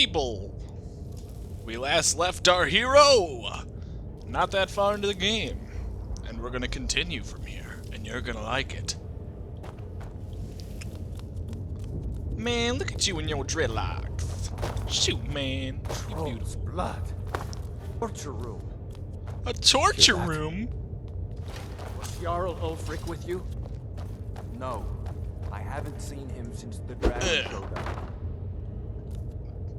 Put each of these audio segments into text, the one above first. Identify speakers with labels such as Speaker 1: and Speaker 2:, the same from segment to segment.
Speaker 1: stable. We last left our hero not that far into the game, and we're gonna continue from here, and you're gonna like it. Man, look at you in your dreadlocks. Shoot, man. You beautiful.
Speaker 2: Blood. Torture room.
Speaker 1: A torture room?
Speaker 2: Was Jarl Ulfric with you? No. I haven't seen him since the dragon showed up.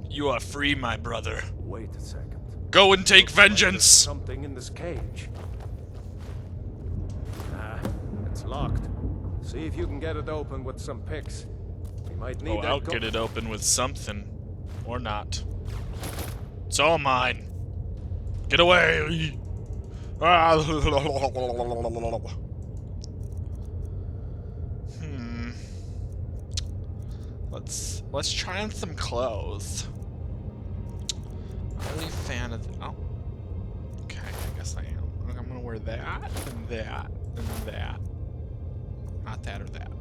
Speaker 1: You are free, my brother.
Speaker 2: Wait a second.
Speaker 1: Go and take
Speaker 2: Looks like there's
Speaker 1: vengeance!
Speaker 2: something in this cage. Ah, it's locked. See if you can get it open with some picks. We might need that.
Speaker 1: I'll get it open with something. Or not. It's all mine. Get away! Let's try on some clothes. I'm really a fan of oh. Okay, I guess I am. I'm gonna wear that and that and that. Not that or that.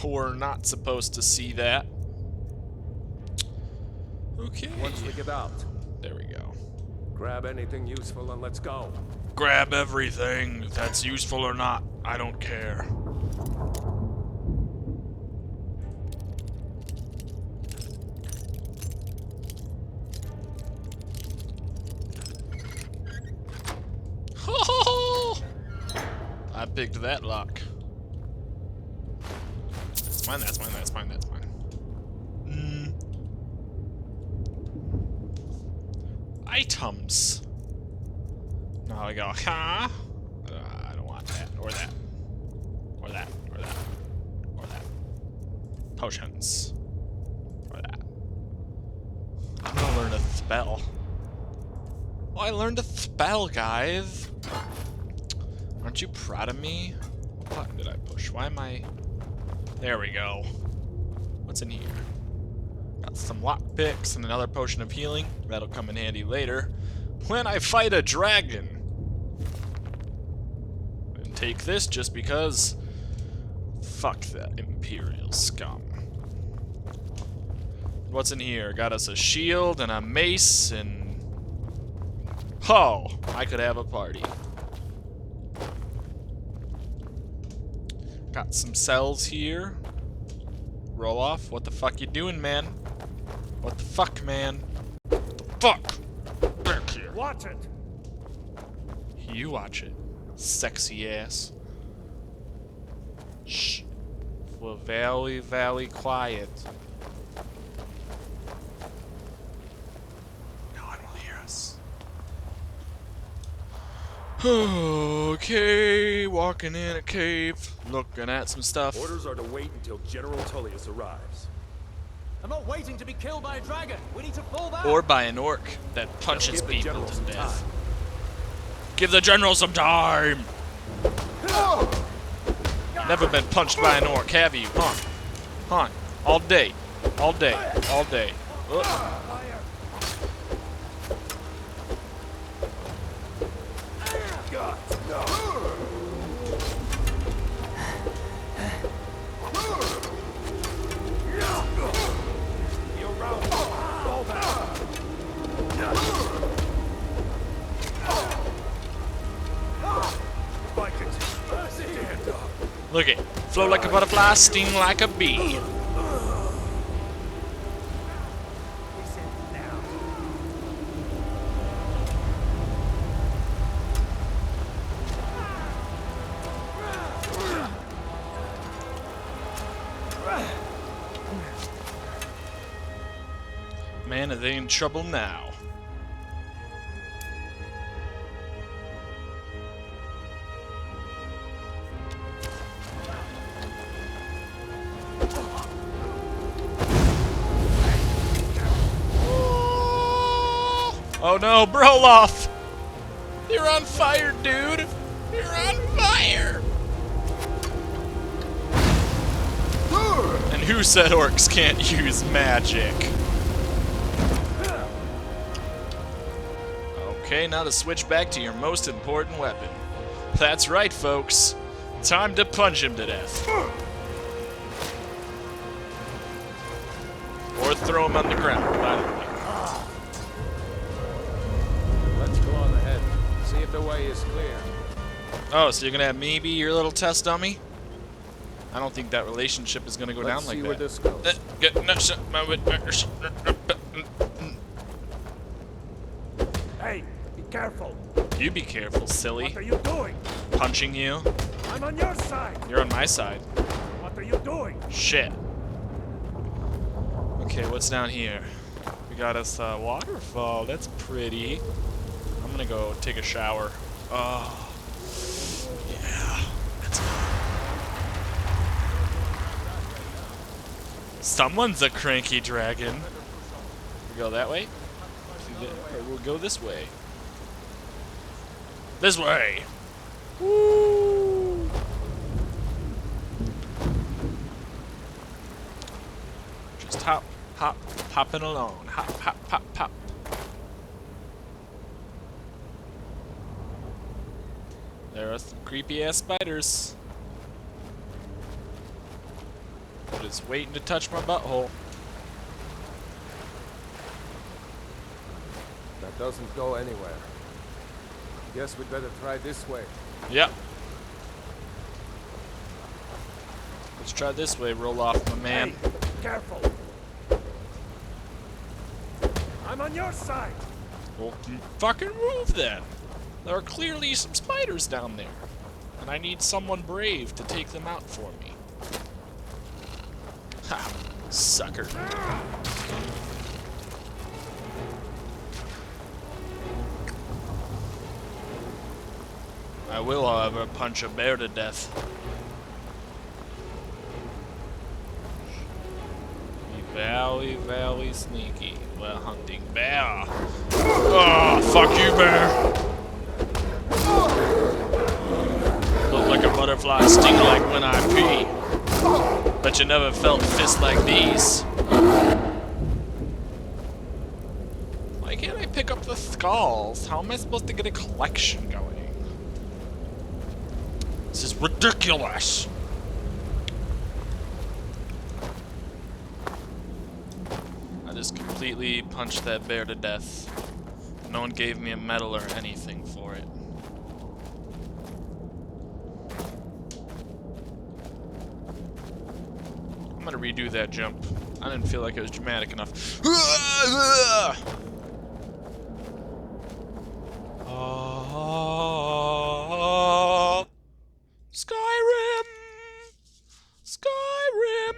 Speaker 1: We're not supposed to see that. Okay.
Speaker 2: Once we get out,
Speaker 1: there we go.
Speaker 2: grab anything useful and let's go.
Speaker 1: Grab everything, if that's useful or not. I don't care. I picked that lock. That's mine, that's mine, that's mine, that's mine. Items. Now I go, huh? I don't want that, or that. Or that, or that. Or that. Potions. Or that. I'm gonna learn a spell. Oh, I learned a spell, guys. Aren't you proud of me? What button did I push? Why am I... There we go. What's in here? Got some lockpicks and another potion of healing. That'll come in handy later when I fight a dragon. And take this just because... Fuck that Imperial scum. What's in here? Got us a shield and a mace and... Oh! I could have a party. Got some cells here. Roll off. What the fuck you doing, man? What the fuck, man? What the fuck? Back here.
Speaker 2: Watch it.
Speaker 1: You watch it. Sexy ass. Shh. We're very, very quiet. No one will hear us. Okay, walking in a cave, looking at some stuff.
Speaker 3: Orders are to wait until General Tullius arrives.
Speaker 4: I'm not waiting to be killed by a dragon. We need to fall back.
Speaker 1: Or by an orc that punches
Speaker 3: Give the
Speaker 1: people
Speaker 3: general
Speaker 1: to
Speaker 3: some
Speaker 1: death.
Speaker 3: time.
Speaker 1: Give the general some time! Never been punched by an orc, have you? Huh? Huh? All day. All day. All day. Look it. Flow like a butterfly, sting like a bee. Man, are they in trouble now? Oh no, Broloff! You're on fire, dude! You're on fire! And who said orcs can't use magic? Okay, now to switch back to your most important weapon. That's right, folks. Time to punch him to death. Or throw him on the ground. Either way.
Speaker 2: Let's go on ahead. See if the way is clear.
Speaker 1: Oh, so you're gonna have me be your little test dummy? I don't think that relationship is gonna go down like
Speaker 2: see
Speaker 1: that.
Speaker 2: where this goes. Hey, be careful.
Speaker 1: You be careful, silly.
Speaker 2: What are you doing?
Speaker 1: Punching you.
Speaker 2: I'm on your side.
Speaker 1: You're on my side.
Speaker 2: What are you doing?
Speaker 1: Shit. Okay, what's down here? We got us a waterfall. That's pretty. I'm gonna go take a shower. Oh. Yeah. That's Someone's a cranky dragon. We go that way? Or we'll go this way. This way! Woo! Just hop, hop, hopping along. Hop, hop, hop, hop. There are some creepy ass spiders. Just waiting to touch my butthole.
Speaker 2: That doesn't go anywhere. Guess we'd better try this way.
Speaker 1: Yep. Let's try this way. Roll off, my man.
Speaker 2: Hey, careful. I'm on your side.
Speaker 1: Well, fucking move then. There are clearly some spiders down there. And I need someone brave to take them out for me. Ha! Sucker. I will, however, punch a bear to death. Be very sneaky. We're hunting bear. Oh, fuck you, bear. Look like a butterfly, sting like when I pee. Bet you never felt fists like these. Why can't I pick up the skulls? How am I supposed to get a collection going? This is ridiculous. I just completely punched that bear to death. No one gave me a medal or anything for it. I'm gonna redo that jump. I didn't feel like it was dramatic enough. Skyrim! Skyrim!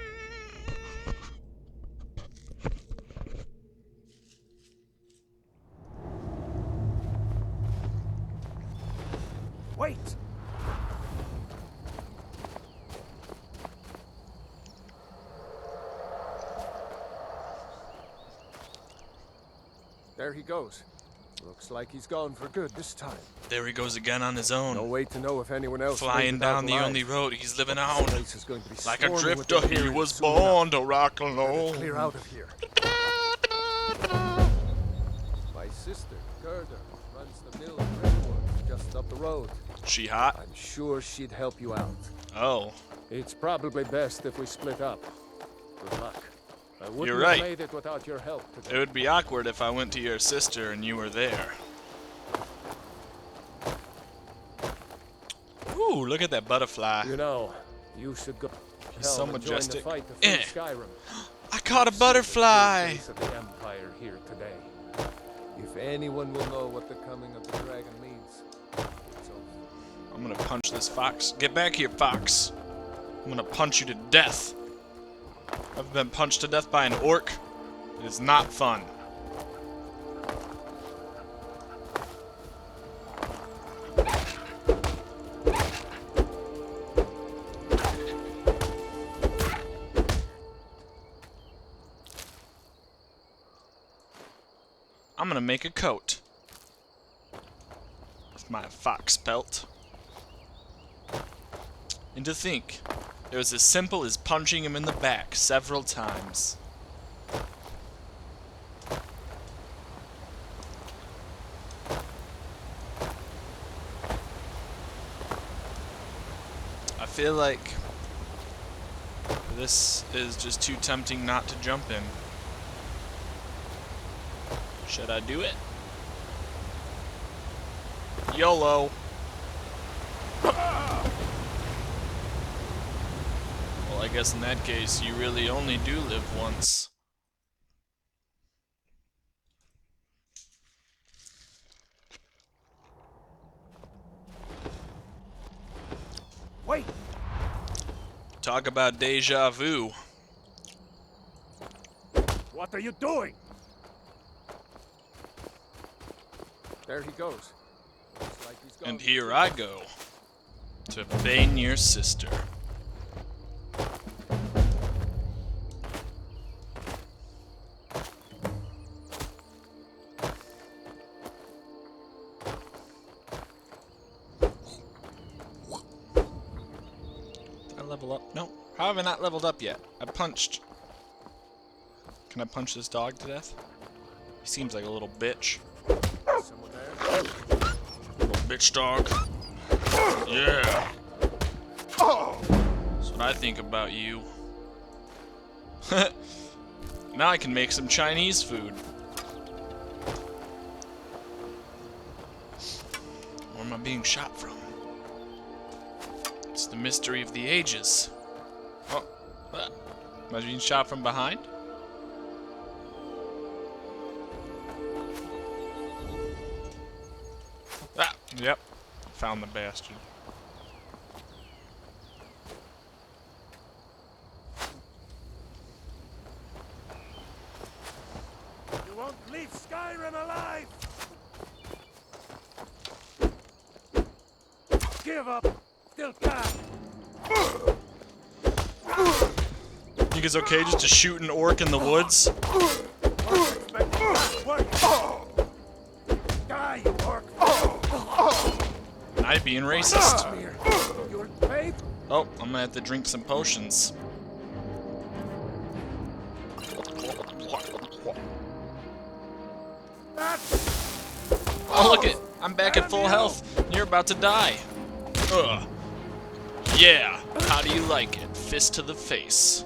Speaker 2: Wait. There he goes. Looks like he's gone for good this time.
Speaker 1: There he goes again on his own.
Speaker 2: No way to know if anyone else
Speaker 1: Flying
Speaker 2: made it out
Speaker 1: down the
Speaker 2: alive.
Speaker 1: only road he's living
Speaker 2: This
Speaker 1: on.
Speaker 2: place is going to be
Speaker 1: Like a
Speaker 2: swarming with
Speaker 1: drifter, he
Speaker 2: Imperials
Speaker 1: was
Speaker 2: soon
Speaker 1: born
Speaker 2: enough.
Speaker 1: to rock
Speaker 2: Better
Speaker 1: alone.
Speaker 2: clear out of here. My sister, Gerda, runs the mill in Redwood, just up the road.
Speaker 1: She hot?
Speaker 2: I'm sure she'd help you out.
Speaker 1: Oh.
Speaker 2: It's probably best if we split up. Good luck. I wouldn't
Speaker 1: You're
Speaker 2: have
Speaker 1: right.
Speaker 2: made it without your help
Speaker 1: It
Speaker 2: today.
Speaker 1: would be awkward if I went to your sister and you were there. Ooh, look at that butterfly.
Speaker 2: You know, you should go.
Speaker 1: He's so
Speaker 2: and
Speaker 1: majestic.
Speaker 2: Join the fight to free
Speaker 1: Eh.
Speaker 2: Skyrim.
Speaker 1: I caught a
Speaker 2: See the
Speaker 1: butterfly!
Speaker 2: face of the Empire here today. If anyone will know what the coming of the dragon means, it's over.
Speaker 1: I'm gonna punch this fox. Get back here, fox. I'm gonna punch you to death. I've been punched to death by an orc. It is not fun. I'm gonna make a coat with my fox pelt. And to think, it was as simple as punching him in the back several times. feel like this is just too tempting not to jump in. Should I do it? YOLO. Well, I guess in that case, you really only do live once.
Speaker 2: Wait!
Speaker 1: Talk about deja vu.
Speaker 3: What are you doing?
Speaker 2: There he goes. Looks like he's gone.
Speaker 1: And here I go to bang your sister. Did I level up? No. How have I not leveled up yet? I punched. Can I punch this dog to death? He seems like a little bitch.
Speaker 2: Someone there?
Speaker 1: Little bitch dog. Yeah. That's what I think about you. Now I can make some Chinese food. Where am I being shot from? It's the mystery of the ages. Oh, am I being shot from behind? Ah, yep. Found the bastard.
Speaker 3: You won't leave Skyrim alive! Give up! Still can!
Speaker 1: Think it's okay just to shoot an orc in the woods?
Speaker 3: Die, you orc!
Speaker 1: I being racist.
Speaker 3: Your faith?
Speaker 1: Oh, I'm gonna have to drink some potions. Oh, look it! I'm back at full health. And you're about to die. Ugh. Yeah. How do you like it? Fist to the face.